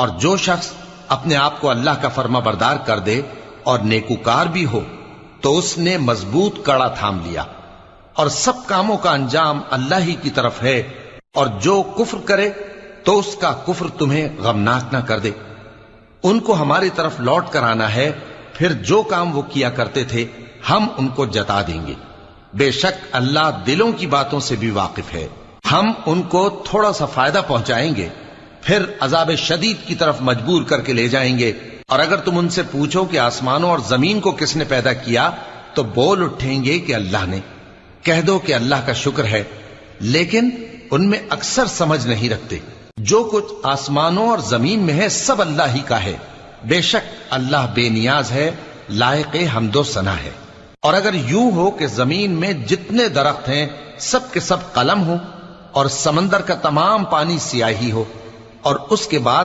और जो शख्स अपने आप को अल्लाह का फर्माबरदार कर दे और नेकूकार भी हो तो उसने मजबूत कड़ा थाम लिया। और सब कामों का अंजाम अल्लाह ही की तरफ है। और जो कुफ्र करे तो उसका कुफ्र तुम्हें गमनाक ना कर दे। उनको हमारी तरफ लौट कर आना है, फिर जो काम वो किया करते थे हम उनको जता देंगे। बेशक अल्लाह दिलों की बातों से भी वाकिफ है। हम उनको थोड़ा सा फायदा पहुंचाएंगे, फिर अजाब शदीद की तरफ मजबूर करके ले जाएंगे। और अगर तुम उनसे पूछो कि आसमानों और जमीन को किसने पैदा किया, तो बोल उठेंगे कि अल्लाह ने। कह दो कि अल्लाह का शुक्र है, लेकिन उनमें अक्सर समझ नहीं रखते। जो कुछ आसमानों और जमीन में है सब अल्लाह ही का है। बेशक अल्लाह बेनियाज है, लायक हम्दो सना है। और अगर यूं हो कि जमीन में जितने दरख्त हैं सब के सब कलम हो और समंदर का तमाम पानी सियाही हो, और उसके बाद